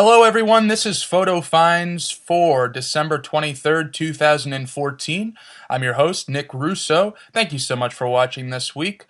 Hello, everyone. This is Photo Finds for December 23rd, 2014. I'm your host, Nick Russo. Thank you so much for watching this week.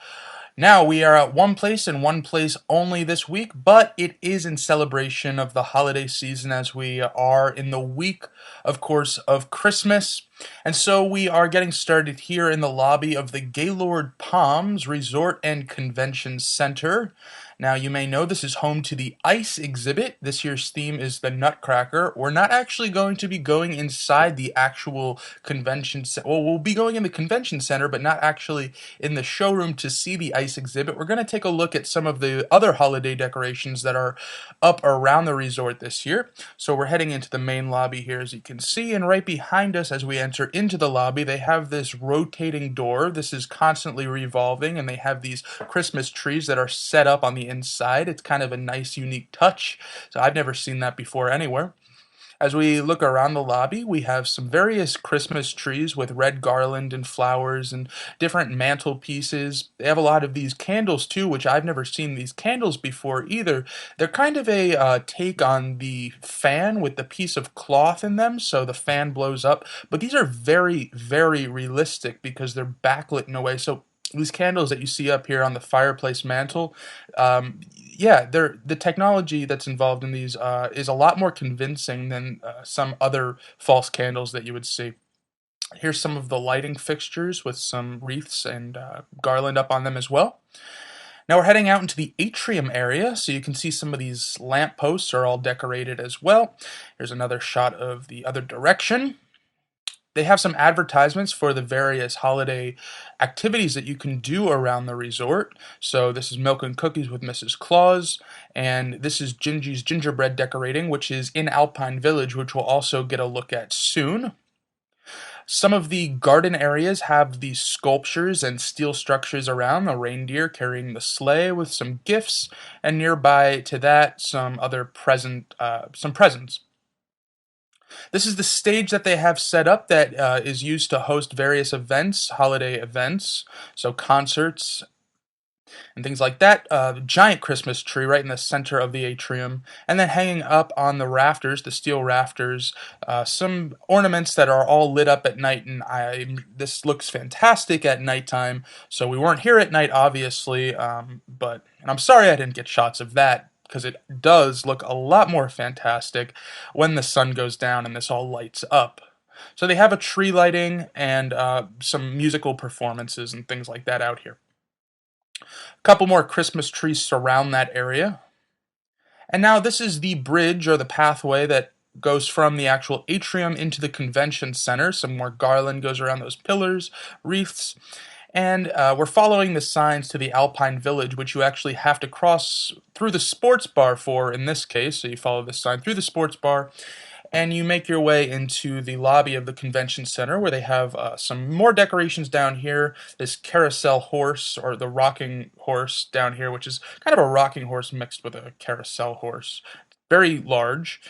Now, we are at one place and one place only this week, but it is in celebration of the holiday season as we are in the week, of course, of Christmas. And so we are getting started here in the lobby of the Gaylord Palms Resort and Convention Center. Now, you may know this is home to the ice exhibit. This year's theme is the Nutcracker. We're not actually going to be going inside the actual convention center. Well, we'll be going in the convention center, but not actually in the showroom to see the ice exhibit. We're going to take a look at some of the other holiday decorations that are up around the resort this year. So we're heading into the main lobby here, as you can see, and right behind us as we enter into the lobby, they have this rotating door. This is constantly revolving, and they have these Christmas trees that are set up on the inside. It's kind of a nice, unique touch. So I've never seen that before anywhere. As we look around the lobby, we have some various Christmas trees with red garland and flowers and different mantelpieces. They have a lot of these candles too, which I've never seen these candles before either. They're kind of a take on the fan with the piece of cloth in them, so the fan blows up. But these are very, very realistic because they're backlit in a way. So these candles that you see up here on the fireplace mantle, yeah, the technology that's involved in these is a lot more convincing than some other false candles that you would see. Here's some of the lighting fixtures with some wreaths and garland up on them as well. Now we're heading out into the atrium area, so you can see some of these lamp posts are all decorated as well. Here's another shot of the other direction. They have some advertisements for the various holiday activities that you can do around the resort. So this is Milk and Cookies with Mrs. Claus, and this is Gingy's Gingerbread Decorating, which is in Alpine Village, which we'll also get a look at soon. Some of the garden areas have these sculptures and steel structures around, the reindeer carrying the sleigh with some gifts, and nearby to that some presents. This is the stage that they have set up that is used to host various events, holiday events, so concerts and things like that. Giant Christmas tree right in the center of the atrium, and then hanging up on the rafters, the steel rafters, some ornaments that are all lit up at night. And this looks fantastic at nighttime. So we weren't here at night, obviously, but and I'm sorry I didn't get shots of that, because it does look a lot more fantastic when the sun goes down and this all lights up. So they have a tree lighting and some musical performances and things like that out here. A couple more Christmas trees surround that area. And now this is the bridge or the pathway that goes from the actual atrium into the convention center. Some more garland goes around those pillars, wreaths. And we're following the signs to the Alpine Village, which you actually have to cross through the sports bar for in this case. So you follow this sign through the sports bar, and you make your way into the lobby of the convention center, where they have some more decorations down here. This carousel horse, or the rocking horse down here, which is kind of a rocking horse mixed with a carousel horse. Very large.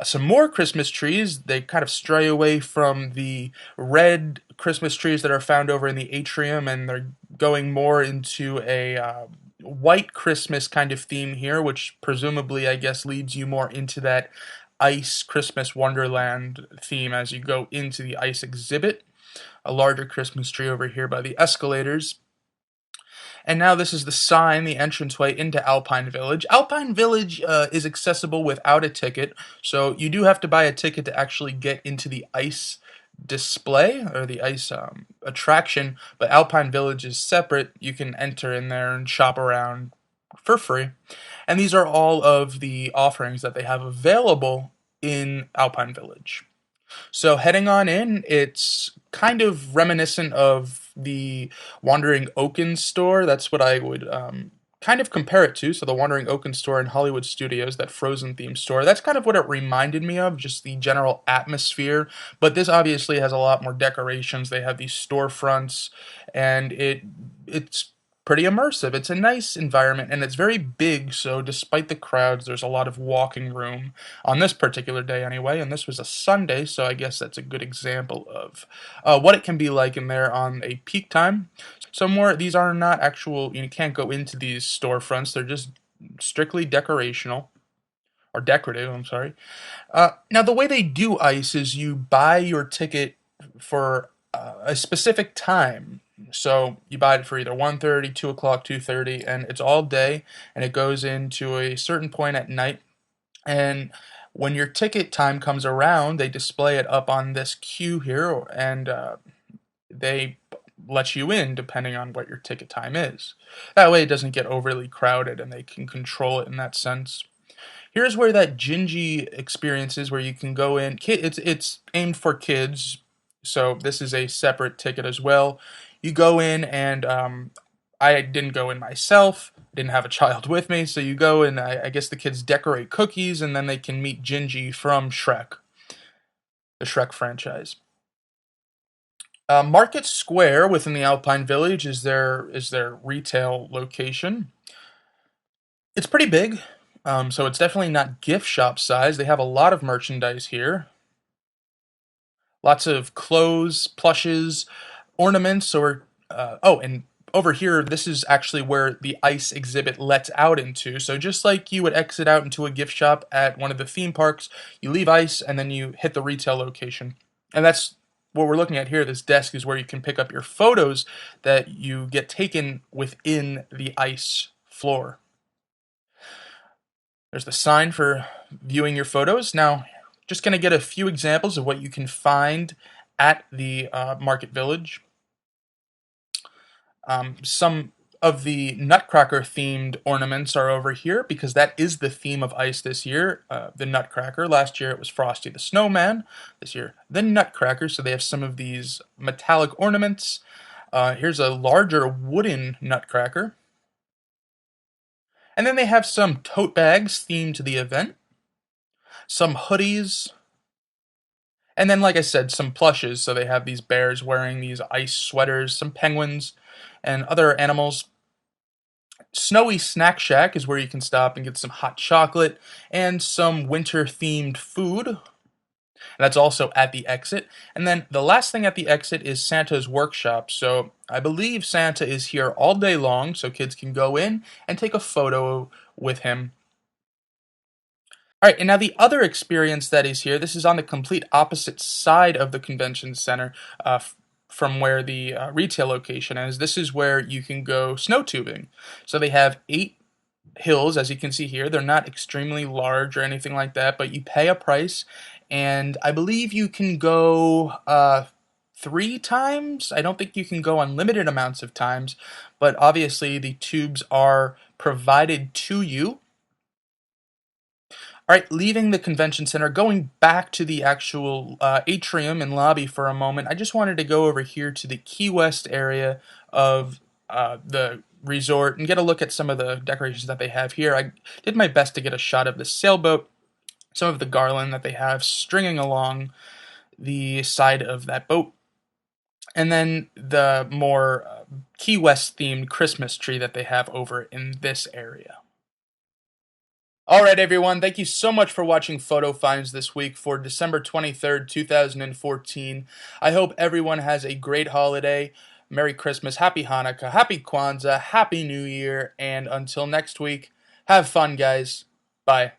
Some more Christmas trees. They kind of stray away from the red Christmas trees that are found over in the atrium, and they're going more into a white Christmas kind of theme here, which presumably, I guess, leads you more into that ice Christmas Wonderland theme as you go into the ice exhibit. A larger Christmas tree over here by the escalators. And now this is the sign, the entranceway into Alpine Village. Alpine Village is accessible without a ticket, so you do have to buy a ticket to actually get into the ice display or the ice attraction, but Alpine Village is separate. You can enter in there and shop around for free. And these are all of the offerings that they have available in Alpine Village. So heading on in, it's kind of reminiscent of the Wandering Oaken store. That's what I would kind of compare it to. So the Wandering Oaken store in Hollywood Studios, that Frozen themed store, that's kind of what it reminded me of, just the general atmosphere. But this obviously has a lot more decorations. They have these storefronts, and it's pretty immersive. It's a nice environment, and it's very big, so despite the crowds, there's a lot of walking room on this particular day anyway, and this was a Sunday, so I guess that's a good example of what it can be like in there on a peak time. So these are not actual, you can't go into these storefronts, they're just strictly decorational. or decorative, I'm sorry. Now, the way they do ice is you buy your ticket for a specific time. So you buy it for either 1:30, 2 o'clock, 2:30, and it's all day, and it goes into a certain point at night. And when your ticket time comes around, they display it up on this queue here, and they let you in depending on what your ticket time is. That way it doesn't get overly crowded, and they can control it in that sense. Here's where that Gingy experience is, where you can go in. It's aimed for kids, so this is a separate ticket as well. You go in, and I didn't go in myself. I didn't have a child with me, so you go and I guess the kids decorate cookies, and then they can meet Gingy from Shrek, the Shrek franchise. Market Square within the Alpine Village is their retail location. It's pretty big, so it's definitely not gift shop size. They have a lot of merchandise here. Lots of clothes, plushes, ornaments, and over here, this is actually where the ice exhibit lets out into. So just like you would exit out into a gift shop at one of the theme parks, you leave ice and then you hit the retail location. And that's what we're looking at here. This desk is where you can pick up your photos that you get taken within the ice floor. There's the sign for viewing your photos. Now, just going to get a few examples of what you can find at the Market Village. Some of the Nutcracker themed ornaments are over here because that is the theme of ice this year, the Nutcracker. Last year it was Frosty the Snowman. This year, the Nutcracker. So they have some of these metallic ornaments. Here's a larger wooden Nutcracker. And then they have some tote bags themed to the event, some hoodies, and then, like I said, some plushes. So they have these bears wearing these ice sweaters, some penguins, and other animals. Snowy Snack Shack is where you can stop and get some hot chocolate and some winter themed food. That's also at the exit. And then the last thing at the exit is Santa's workshop. So I believe Santa is here all day long, so kids can go in and take a photo with him. All right, and now the other experience that is here, this is on the complete opposite side of the convention center from where the retail location is. This is where you can go snow tubing. So they have 8 hills, as you can see here. They're not extremely large or anything like that, but you pay a price, and I believe you can go 3 times. I don't think you can go unlimited amounts of times, but obviously the tubes are provided to you. All right, leaving the convention center, going back to the actual atrium and lobby for a moment, I just wanted to go over here to the Key West area of the resort and get a look at some of the decorations that they have here. I did my best to get a shot of the sailboat, some of the garland that they have stringing along the side of that boat, and then the more Key West themed Christmas tree that they have over in this area. All right, everyone. Thank you so much for watching Photo Finds this week for December 23rd, 2014. I hope everyone has a great holiday. Merry Christmas, Happy Hanukkah, Happy Kwanzaa, Happy New Year, and until next week, have fun, guys. Bye.